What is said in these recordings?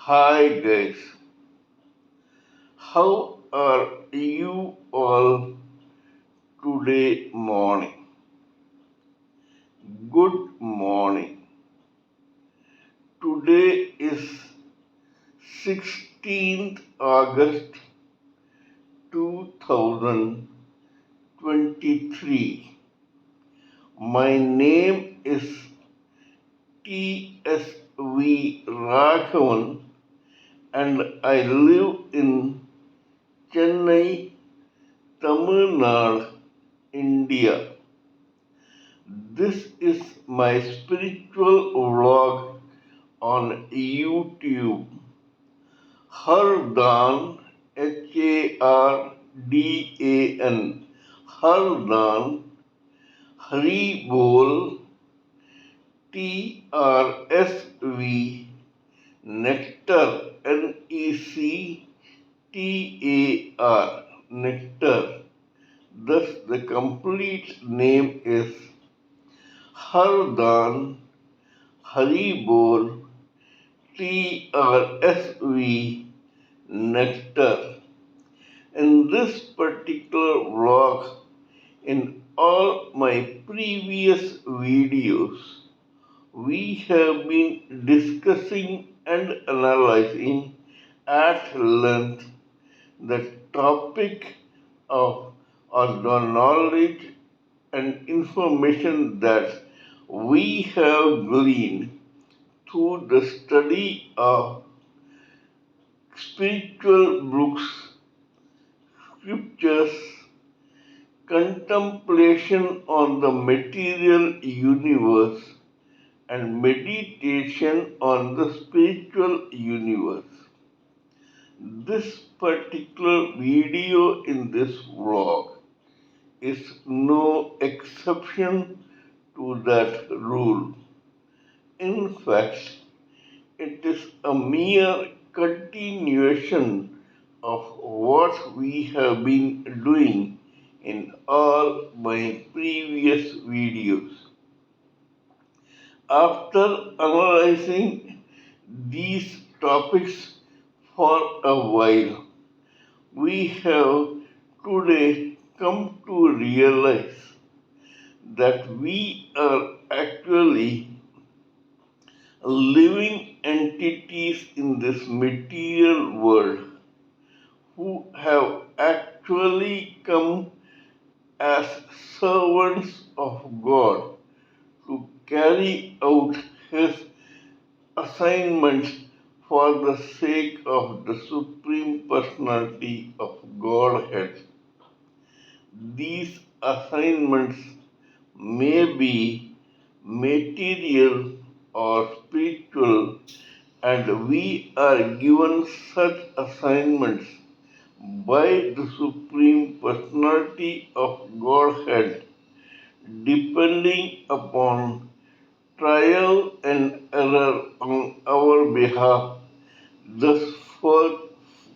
Hi guys, how are you all today morning? Good morning. Today is 16th August 2023. My name is TSV Raghavan and I live in Chennai, Tamil Nadu, India. This is my spiritual vlog on YouTube. Hardan, Hardan, Hardan, Haribol, TRSV, Nectar, NECTAR, Nectar. Thus, the complete name is Hardan, Haribol, TRSV, Nectar. In this particular vlog, in all my previous videos, we have been discussing and analyzing at length the topic of or the knowledge and information that we have gleaned through the study of spiritual books, scriptures, contemplation on the material universe, and meditation on the spiritual universe. This particular video in this vlog is no exception to that rule. In fact, it is a mere continuation of what we have been doing in all my previous videos. After analyzing these topics for a while, we have today come to realize that we are actually living entities in this material world who have actually come as servants of God to carry out His assignments for the sake of the Supreme Personality of Godhead. These assignments may be material or spiritual, and we are given such assignments by the Supreme Personality of Godhead, depending upon trial and error on our behalf, thus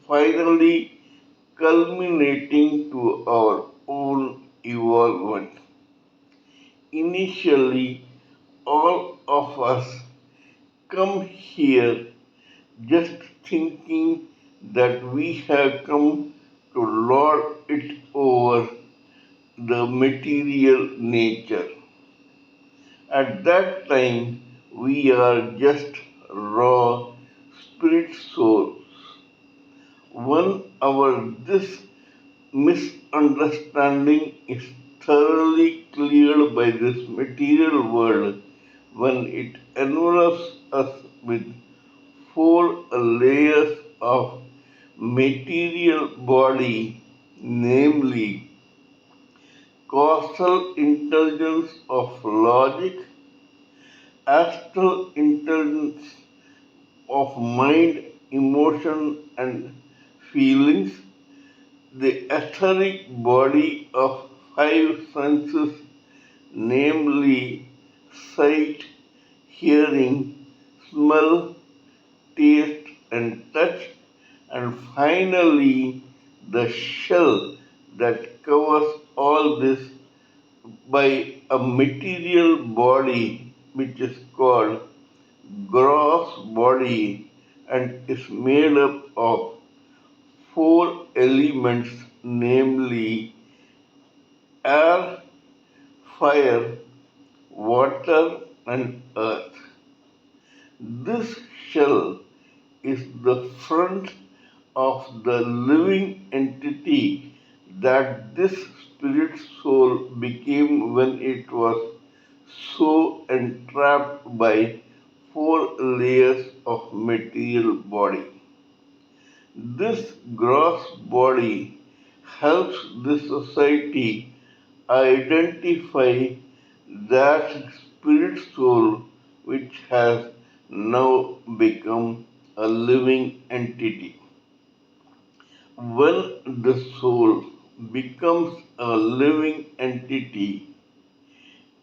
finally culminating to our own evolvement. Initially, all of us come here just thinking that we have come to lord it over the material nature. At that time, we are just raw spirit souls. This misunderstanding is thoroughly cleared by this material world when it envelops us with four layers of material body, namely causal intelligence of logic, astral intelligence of mind, emotion, and feelings, the etheric body of five senses, namely sight, hearing, smell, taste, and touch, and finally the shell that covers all this by a material body which is called gross body, and is made up of four elements, namely air, fire, water, and earth. This shell is the front of the living entity that this spirit soul became when it was so entrapped by four layers of material body. This gross body helps the society identify that spirit soul which has now become a living entity. When the soul becomes a living entity,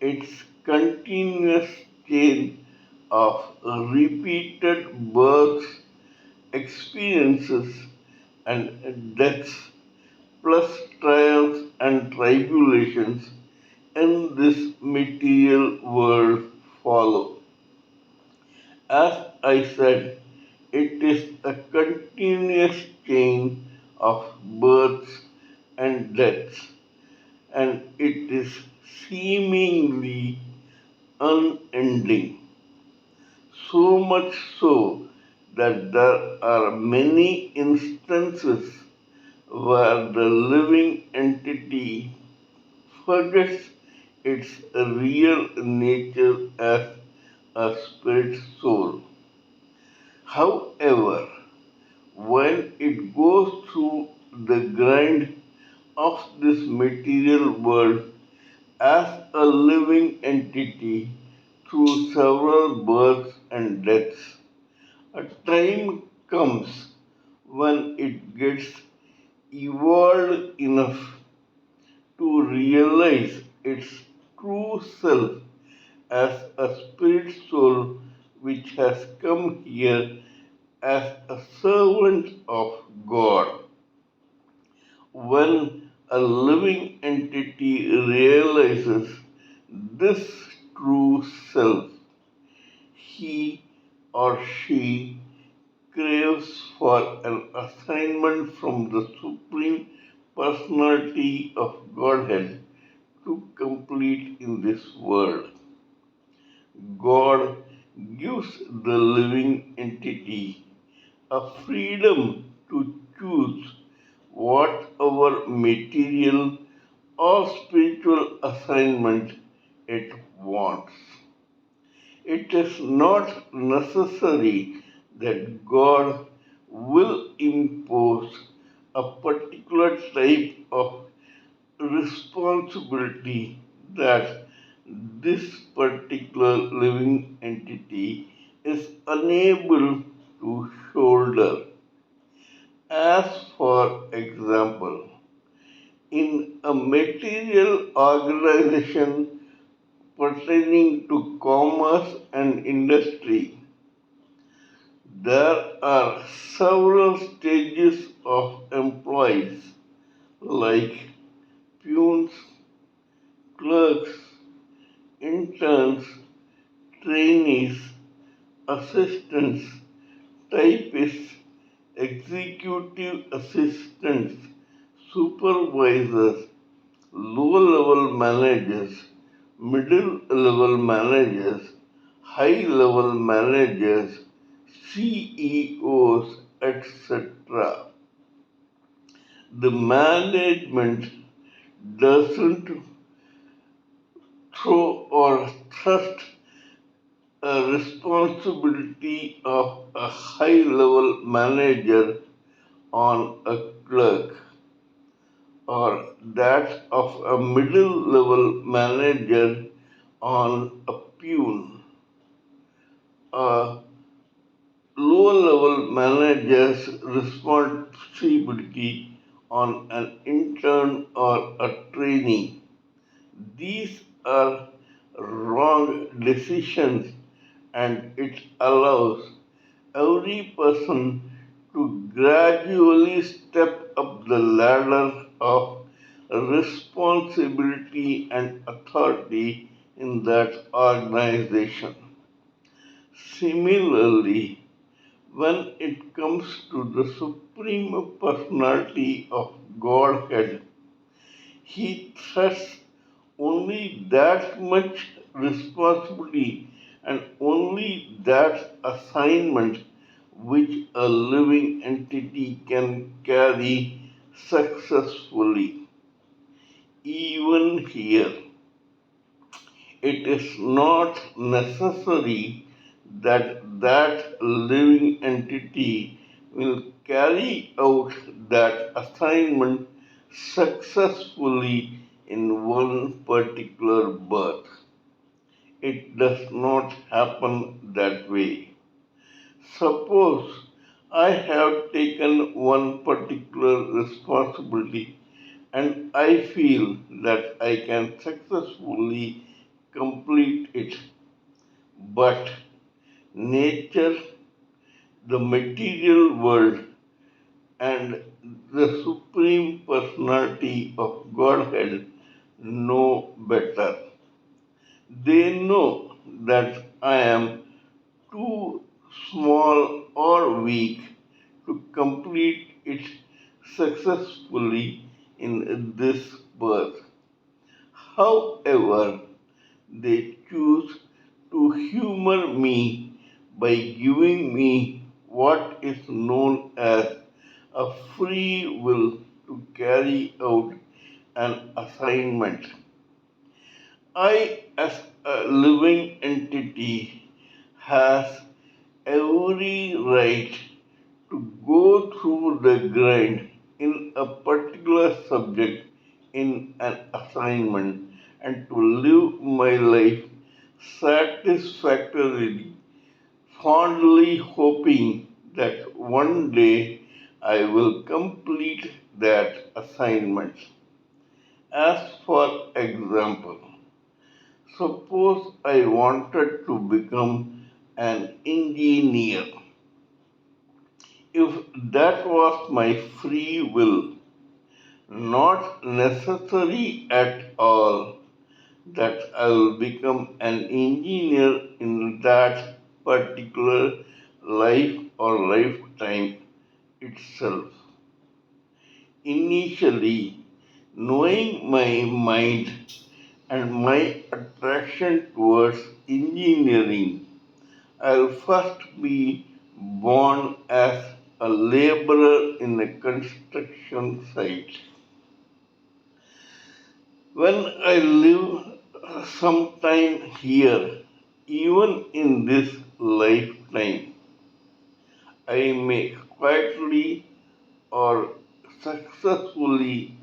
its continuous chain of repeated births, experiences, and deaths, plus trials and tribulations in this material world follow. As I said, it is a continuous chain of births and deaths, and it is seemingly unending. So much so that there are many instances where the living entity forgets its real nature as a spirit soul. However, when it goes through the grind of this material world as a living entity through several births and deaths, a time comes when it gets evolved enough to realize its true self as a spirit soul which has come here as a servant of God. When a living entity realizes this true self, he or she craves for an assignment from the Supreme Personality of Godhead to complete in this world. God gives the living entity a freedom to choose whatever material or spiritual assignment it wants. It is not necessary that God will impose a particular type of responsibility that this particular living entity is unable to shoulder. As for example, in a material organization pertaining to commerce and industry, there are several stages of employees like peons, clerks, interns, trainees, assistants, typists, executive assistants, supervisors, low level managers, middle level managers, high level managers, CEOs, etc. The management doesn't throw or thrust a responsibility of a high level manager on a clerk or that of a middle level manager on a peon. A low level manager's responsibility on an intern or a trainee. These are wrong decisions, and it allows every person to gradually step up the ladder of responsibility and authority in that organization. Similarly, When it comes to the Supreme Personality of Godhead, he trusts only that much responsibility and only that assignment which a living entity can carry successfully. Even here, it is not necessary that that living entity will carry out that assignment successfully in one particular birth. It does not happen that way. Suppose I have taken one particular responsibility and I feel that I can successfully complete it, but nature, the material world, and the Supreme Personality of Godhead know better. They know that I am too small or weak to complete it successfully in this birth. However, they choose to humor me by giving me what is known as a free will to carry out an assignment. I, as a living entity, has every right to go through the grind in a particular subject in an assignment and to live my life satisfactorily, fondly hoping that one day I will complete that assignment. As for example, suppose I wanted to become an engineer. If that was my free will, not necessary at all that I will become an engineer in that particular life or lifetime itself. Initially, knowing my mind and my attraction towards engineering, I'll first be born as a laborer in a construction site. When I live some time here, even in this lifetime, I may quietly or successfully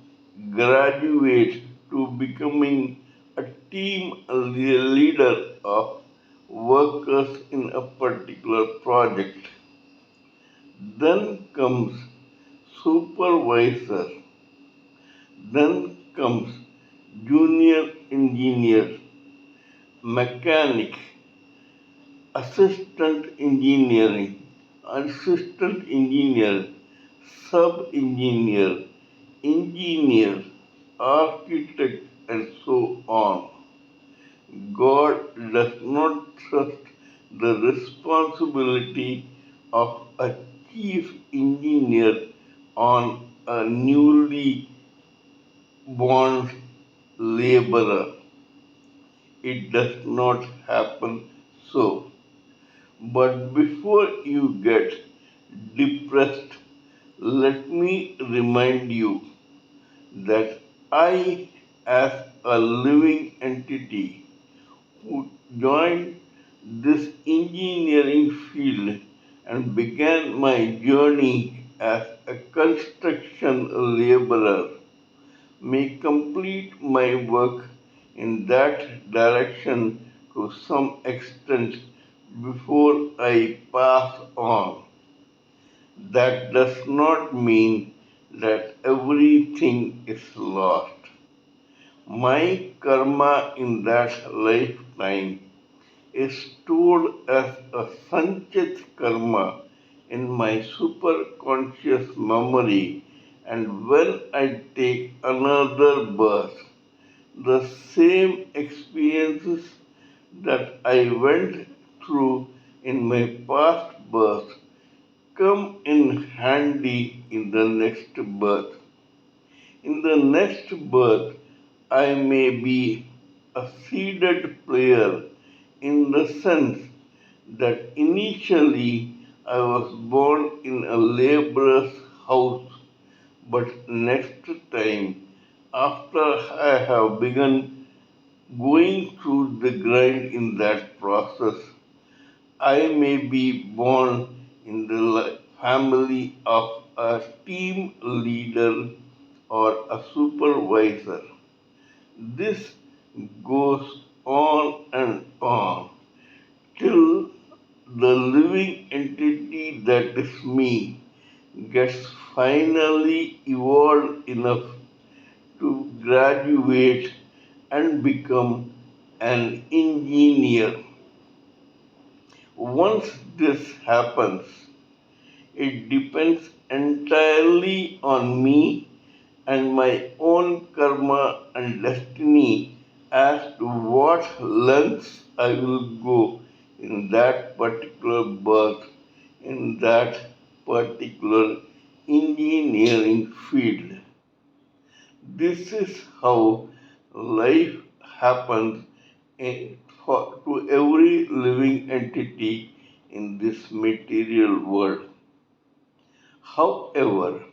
graduate to becoming a team leader of workers in a particular project. Then comes supervisor. Then comes junior engineer, mechanic, assistant engineering, assistant engineer, sub engineer, engineer, architect, and so on. God does not trust the responsibility of a chief engineer on a newly born laborer. It does not happen so. But before you get depressed, let me remind you that I, as a living entity who joined this engineering field and began my journey as a construction laborer, may complete my work in that direction to some extent before I pass on. That does not mean that everything is lost. My karma in that lifetime is stored as a sanchit karma in my superconscious memory, and when I take another birth, the same experiences that I went through in my past birth come in handy in the next birth. In the next birth, I may be a seeded player in the sense that initially I was born in a laborer's house, but next time, after I have begun going through the grind in that process, I may be born in the family of a team leader or a supervisor. This goes on and on till the living entity that is me gets finally evolved enough to graduate and become an engineer. Once this happens, it depends entirely on me and my own karma and destiny as to what lengths I will go in that particular birth, in that particular engineering field. This is how life happens to every living entity in this material world. However,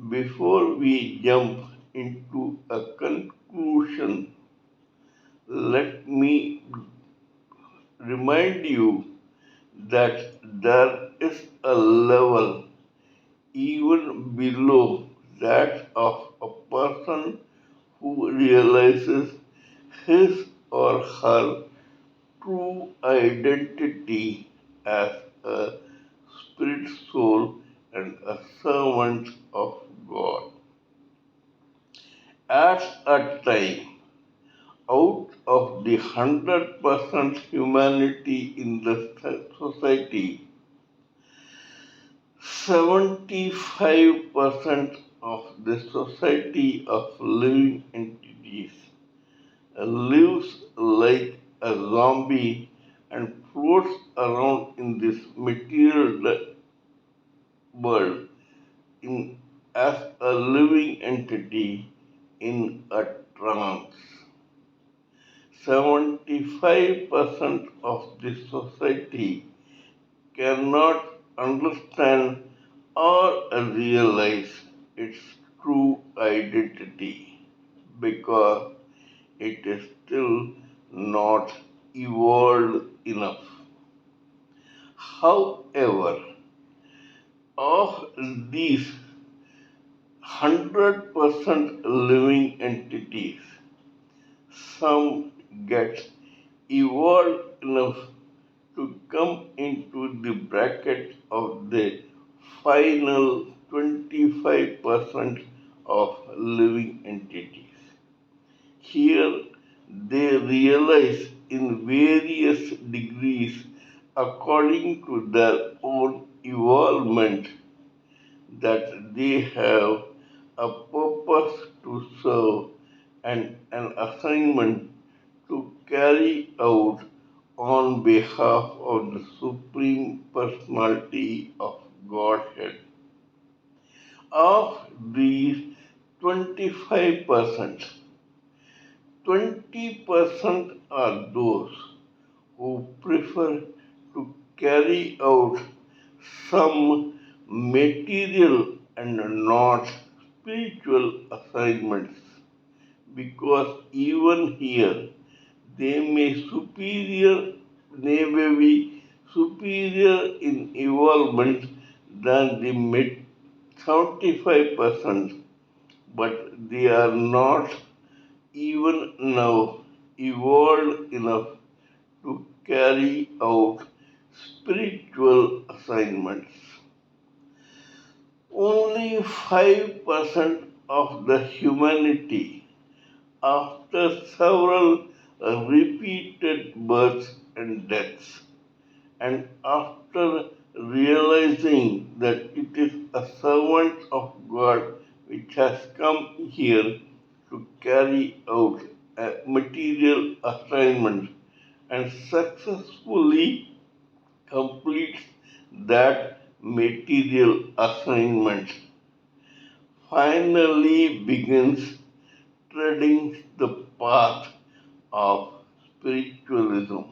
before we jump into a conclusion, let me remind you that there is a level even below that of a person who realizes his or her true identity as a spirit soul and a servant of God. At a time, out of the 100% humanity in the society, 75% of the society of living entities lives like a zombie and floats around in this material world as a living entity in a trance. 75% of the society cannot understand or realize its true identity because it is still not evolved enough. However, of these 100% living entities, some get evolved enough to come into the bracket of the final 25% of living entities. Here they realize in various degrees according to their own evolvement that they have a purpose to serve and an assignment to carry out on behalf of the Supreme Personality of Godhead. Of these 25%, 20% are those who prefer to carry out some material and not spiritual assignments because even here they may be superior in evolvement than the 75%, but they are not even now evolved enough to carry out spiritual assignments. Only 5% of the humanity, after several repeated births and deaths, and after realizing that it is a servant of God which has come here to carry out a material assignment and successfully completes that material assignments, finally begins treading the path of spiritualism.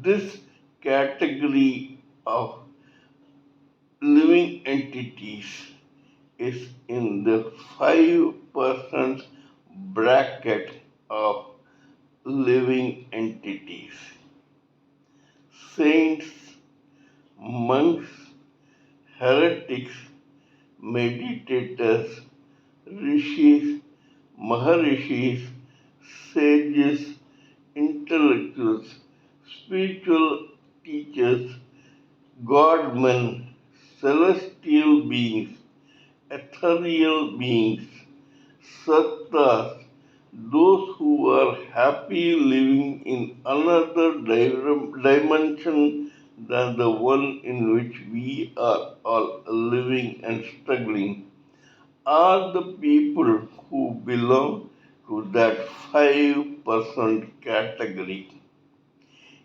This category of living entities is in the 5% bracket of living entities. Saints, monks, heretics, meditators, rishis, maharishis, sages, intellectuals, spiritual teachers, godmen, celestial beings, ethereal beings, sattas, those who are happy living in another dimension than the one in which we are all living and struggling, are the people who belong to that 5% category.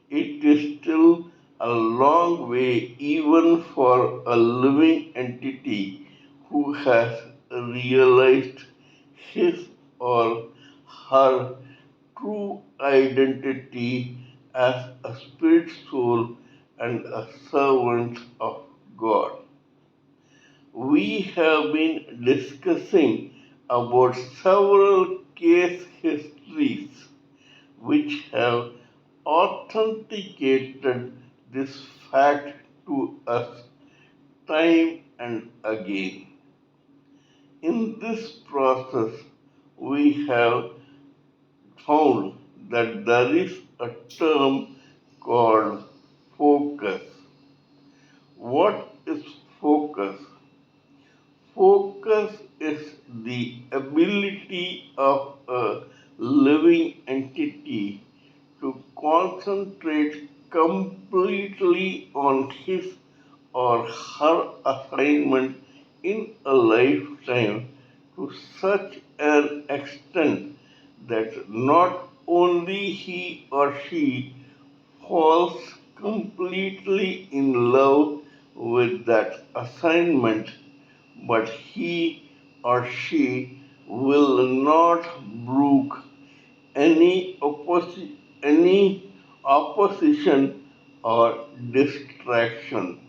It is still a long way even for a living entity who has realized his or her true identity as a spirit soul and a servant of God. We have been discussing about several case histories which have authenticated this fact to us time and again. In this process, we have found that there is a term called focus. What is focus? Focus is the ability of a living entity to concentrate completely on his or her assignment in a lifetime to such an extent that not only he or she falls completely in love with that assignment, but he or she will not brook any opposition or distraction.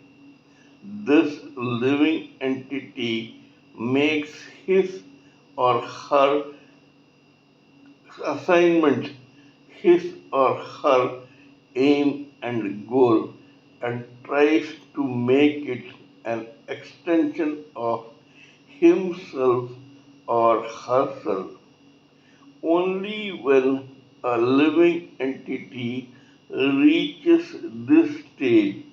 This living entity makes his or her assignment his or her aim and goal and tries to make it an extension of himself or herself. Only when a living entity reaches this stage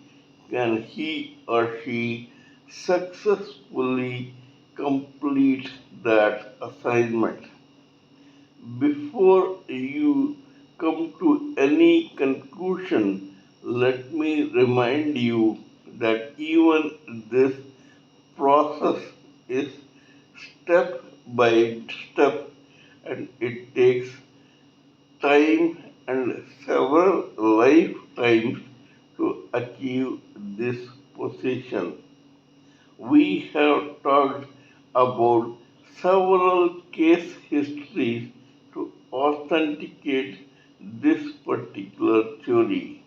can he or she successfully complete that assignment. Before you come to any conclusion, let me remind you that even this process is step by step and it takes time and several lifetimes to achieve this position. We have talked about several case histories to authenticate this particular theory.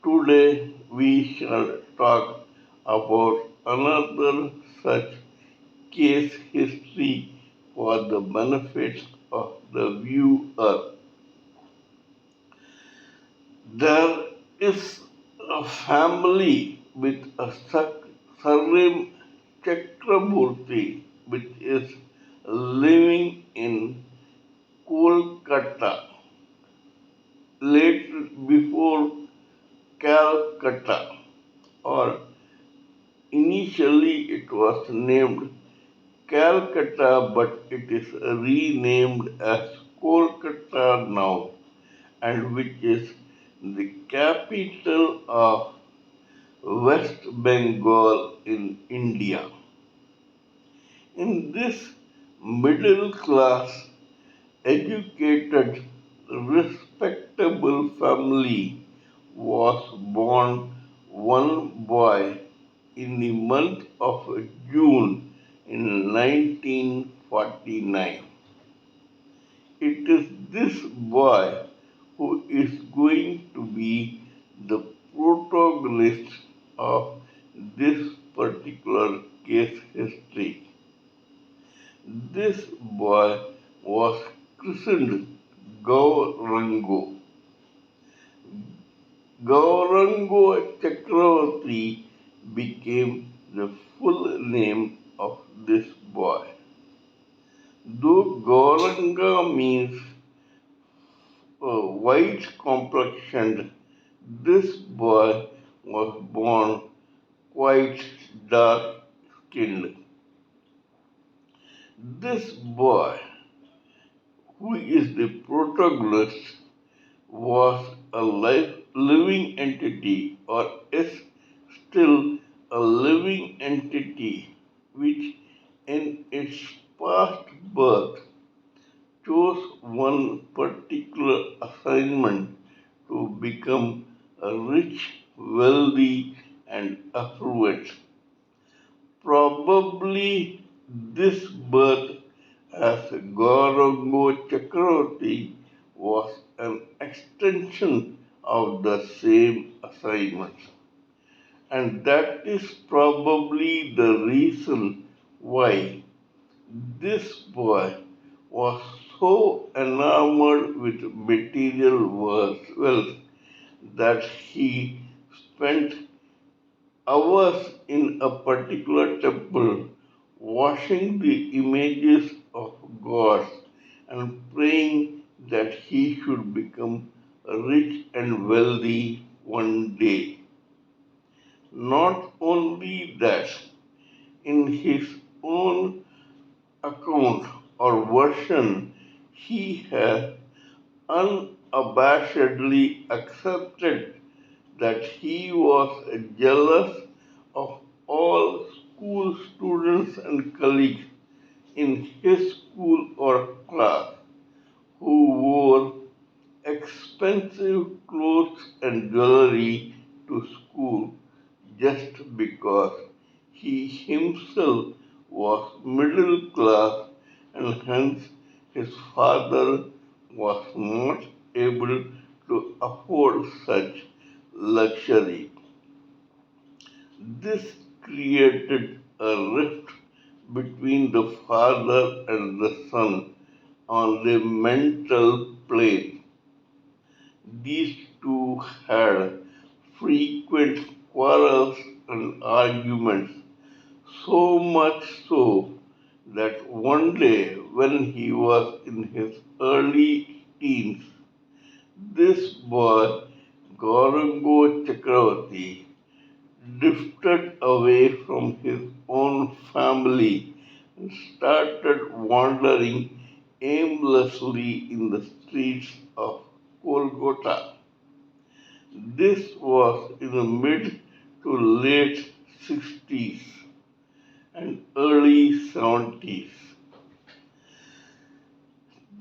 Today we shall talk about another such case history for the benefit of the viewer. There is a family with a surname Chakraborty which is living in Kolkata, later before Calcutta, or initially it was named Calcutta, but it is renamed as Kolkata now, and which is the capital of West Bengal in India. In this middle class, educated, respectable family was born one boy in the month of June in 1949. It is this boy who is going to be the protagonist of this particular case history. This boy was christened Gaurango. Gaurango Chakraborty became the full name of this boy. Though Gauranga means white complexioned, this boy was born quite dark skinned. This boy, who is the protagonist, was a living entity or is still a living entity which in its past birth chose one particular assignment to become rich, wealthy, and affluent. Probably this birth as Gaurango Chakraborty was an extension of the same assignment. And that is probably the reason why this boy was so enamored with material wealth that he spent hours in a particular temple washing the images of gods and praying that he should become rich and wealthy one day. Not only that, in his own account or version, he has unabashedly accepted that he was jealous of all school students and colleagues in his school or class who wore expensive clothes and jewelry to school just because he himself was middle class and hence his father was not able to afford such luxury. This created a rift between the father and the son on the mental plane. These two had frequent quarrels and arguments, so much so that one day when he was in his early teens, this boy, Gaurango Chakraborty, drifted away from his own family and started wandering aimlessly in the streets of Kolkata. This was in the mid to late 60s and early 70s.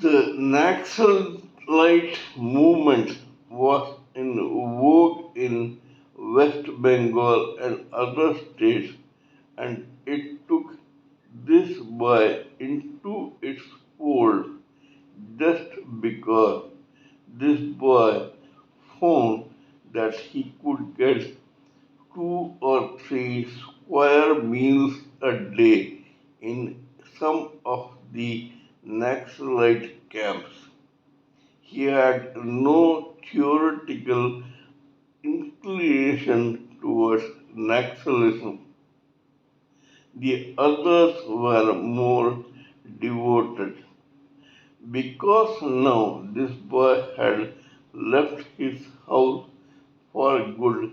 The Naxalite movement was in vogue in West Bengal and other states, and it took this boy into its fold just because this boy found that he could get 2 or 3 square meals a day in some of the Naxalite camps. He had no theoretical inclination towards Naxalism. The others were more devoted. Because now this boy had left his house for good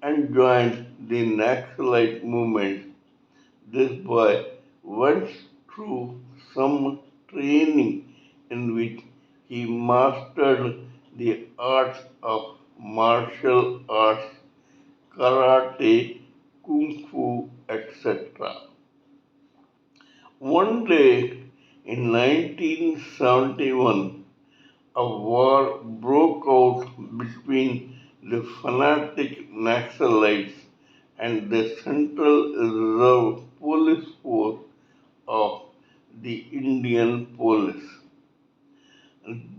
and joined the Naxalite movement, this boy went through some training in which he mastered the arts of martial arts, karate, kung fu, etc. One day in 1971, a war broke out between the fanatic Naxalites, and the Central Reserve Police Force of the Indian Police.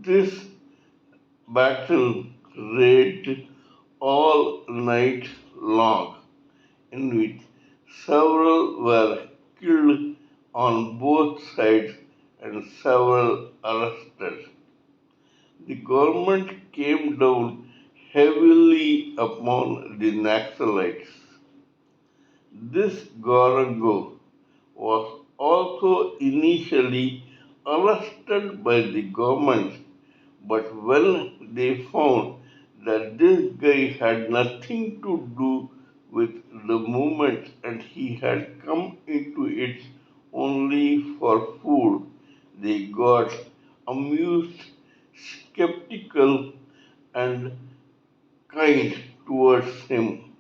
This battle raged all night long, in which several were killed on both sides and several arrested. The government came down heavily upon the Naxalites. This Gorago was also initially arrested by the government, but when they found that this guy had nothing to do with the movement and he had come into it only for food, they got amused, skeptical, and kind towards him.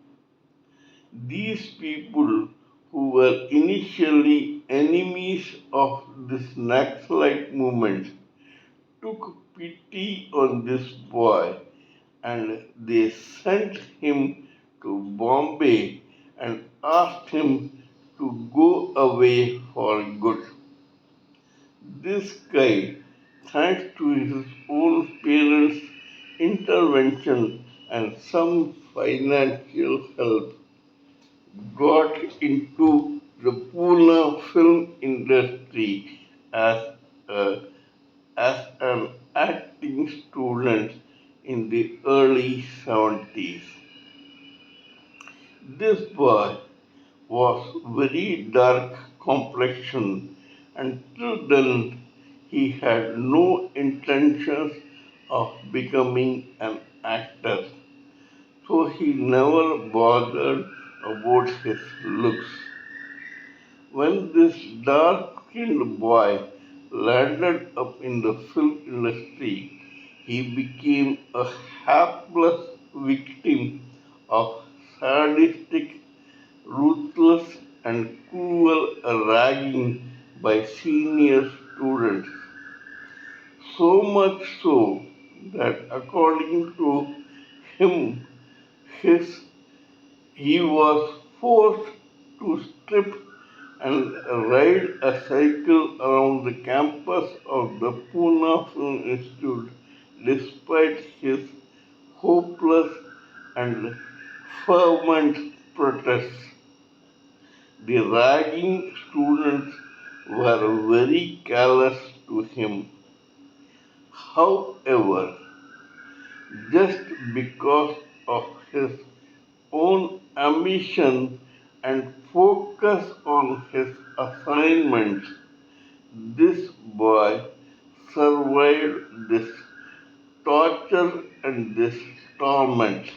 These people, who were initially enemies of this Naxalite movement, took pity on this boy and they sent him to Bombay and asked him to go away for good. This guy, thanks to his own parents' intervention and some financial help, got into the Pune film industry as, a, as an acting student in the early 70s. This boy was very dark complexion and till then he had no intentions of becoming an actor, so he never bothered about his looks. When this dark-skinned boy landed up in the film industry, he became a hapless victim of sadistic, ruthless, and cruel ragging by senior students. So much so that, according to him, his he was forced to strip and ride a cycle around the campus of the Pune Film Institute despite his hopeless and fervent protests. The ragging students were very callous to him. However, just because of his own ambition and focus on his assignment, this boy survived this torture and this torment.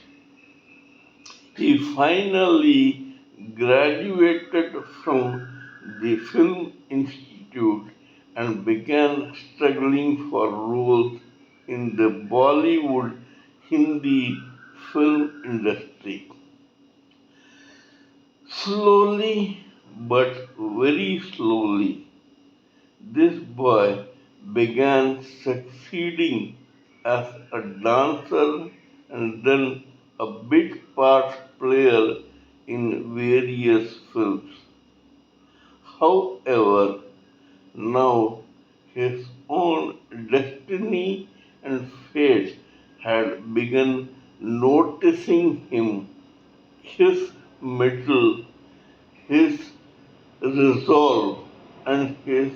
He finally graduated from the Film Institute and began struggling for roles in the Bollywood Hindi film industry. Slowly but very slowly, this boy began succeeding as a dancer and then a bit part player in various films. However, now his own destiny and fate had begun noticing him. His mettle, his resolve, and his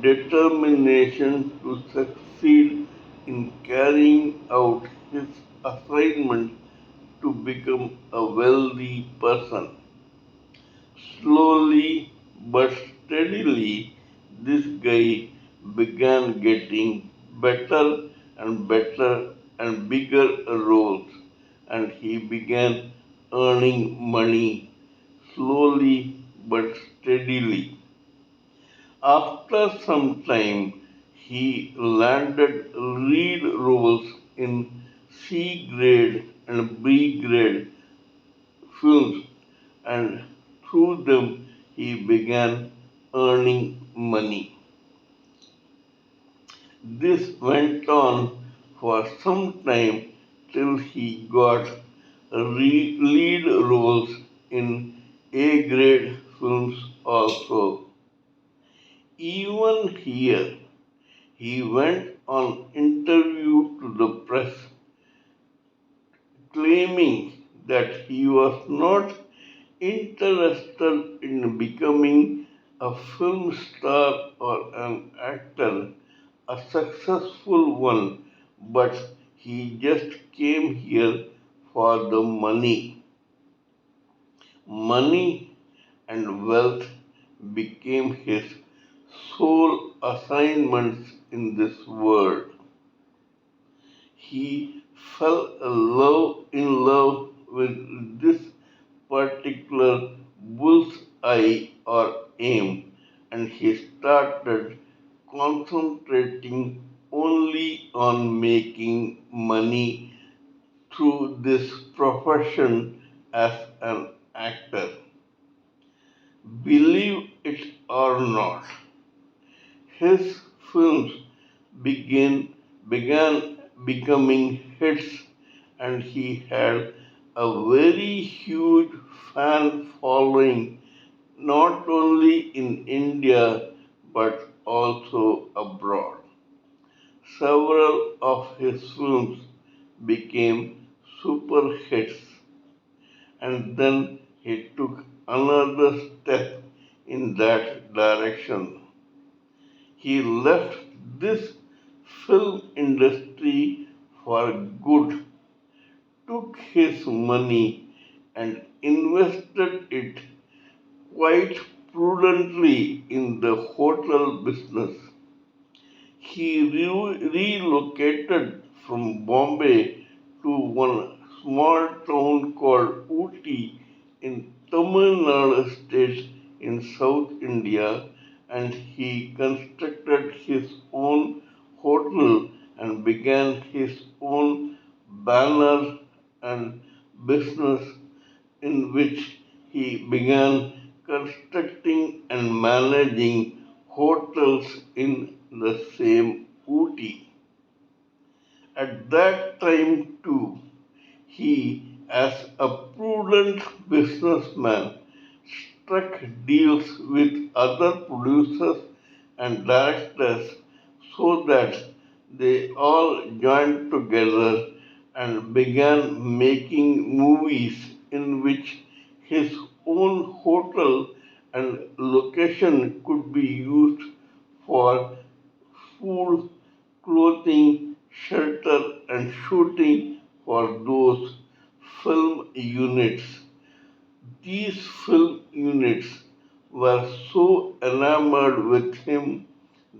determination to succeed in carrying out his assignment to become a wealthy person. Slowly but steadily, this guy began getting better and better and bigger roles, and he began earning money slowly but steadily. After some time, he landed lead roles in C grade and B grade films, and through them he began earning money. This went on for some time till he got lead roles in A-grade films also. Even here, he went on interview to the press claiming that he was not interested in becoming a film star or an actor, a successful one, but he just came here for the money. Money and wealth became his sole assignments in this world. He fell in love with this particular bull's eye or aim, and he started concentrating only on making money through this profession as an actor. Believe it or not, his films began began becoming hits, and he had a very huge fan following not only in India but also abroad. Several of his films became super hits, and then he took another step in that direction. He left this film industry for good, took his money and invested it quite prudently in the hotel business. He relocated from Bombay to one small town called Ooty in Tamil Nadu state in South India, and he constructed his own hotel and began his own banner and business in which he began constructing and managing hotels in the same Ooty. At that time, too, he, as a prudent businessman, struck deals with other producers and directors so that they all joined together and began making movies in which his own hotel and location could be used for food, clothing, shelter, and shooting for those film units. These film units were so enamored with him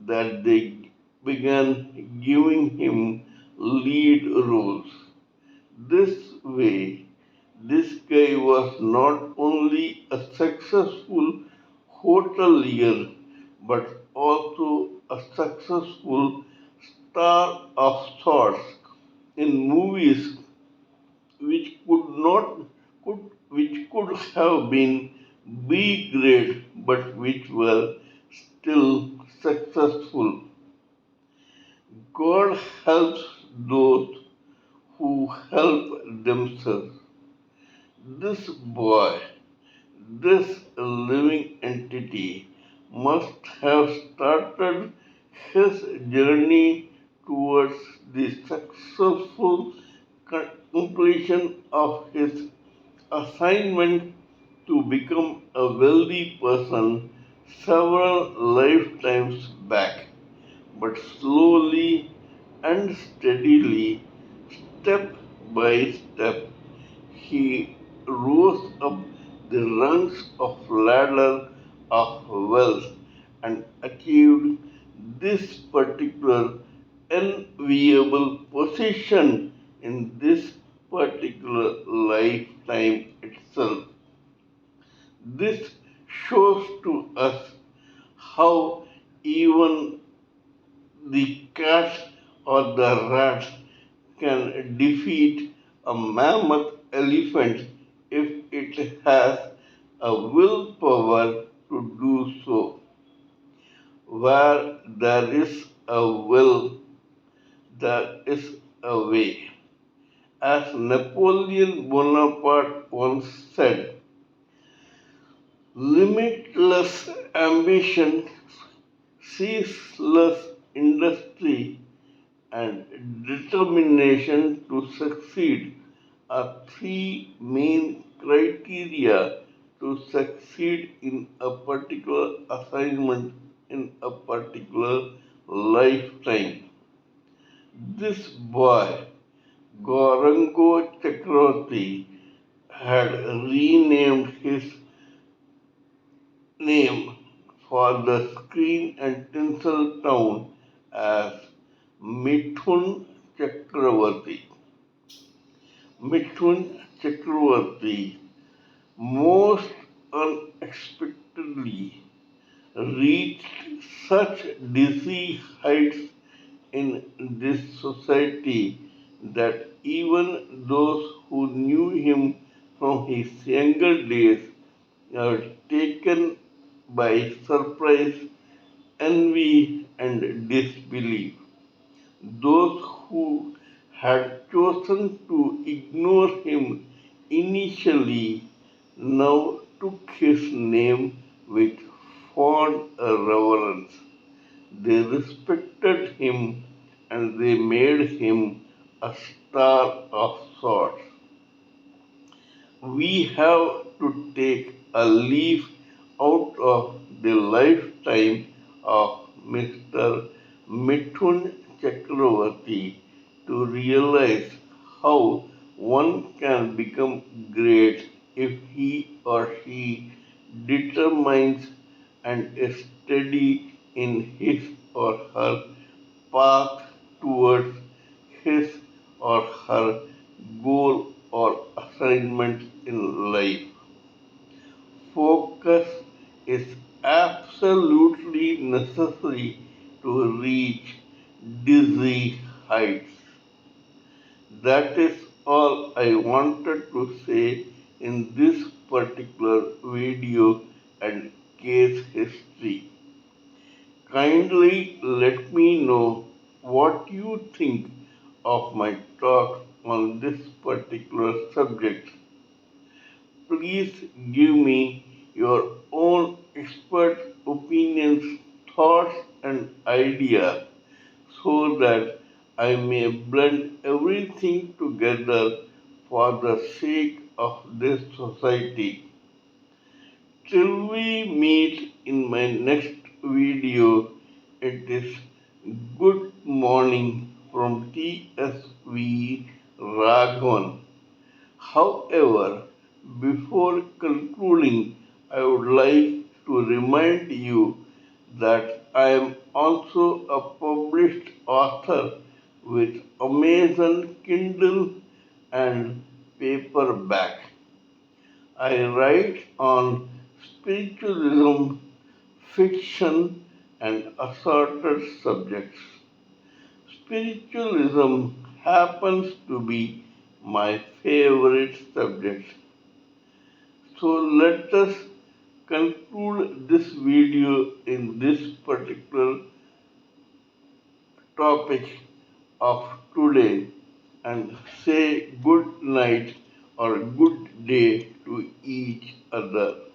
that they began giving him lead roles. This way, this guy was not only a successful hotelier but also a successful star of sorts in movies which could have been B grade but which were still successful. God helps those who help themselves. This boy, this living entity, must have started his journey towards the successful completion of his assignment to become a wealthy person several lifetimes back, but slowly and steadily, step by step, he rose up the rungs of ladder of wealth and achieved this particular enviable position in this particular lifetime itself. This shows to us how even the cat or the rat can defeat a mammoth elephant if it has a willpower to do so. Where there is a will, there is a way. As Napoleon Bonaparte once said, limitless ambition, ceaseless industry, and determination to succeed are three main criteria to succeed in a particular assignment in a particular lifetime. This boy, Gaurango Chakraborty, had renamed his name for the screen and tinsel town as Mithun Chakraborty. Mithun Chakraborty most unexpectedly reached such dizzy heights in this society that even those who knew him from his younger days are taken by surprise, envy, and disbelief. Those who had chosen to ignore him initially now took his name with fond reverence. They respected him and they made him a star of sorts. We have to take a leaf out of the lifetime of Mr. Mithun Chakraborty to realize how one can become great if he or she determines and is steady in his or her path towards his or her goal or assignment in life. Focus is absolutely necessary to reach dizzy heights. That is all I wanted to say in this particular video and case history. Kindly let me know what you think of my talk on this particular subject. Please give me your own expert opinions, thoughts, and ideas so that I may blend everything together for the sake of this society. Till we meet in my next video, it is good morning from TSV Raghavan. However, before concluding, I would like to remind you that I am also a published author with Amazon Kindle and paperback. I write on spiritualism, fiction, and assorted subjects. Spiritualism happens to be my favorite subject. So let us conclude this video in this particular topic of today and say good night or good day to each other.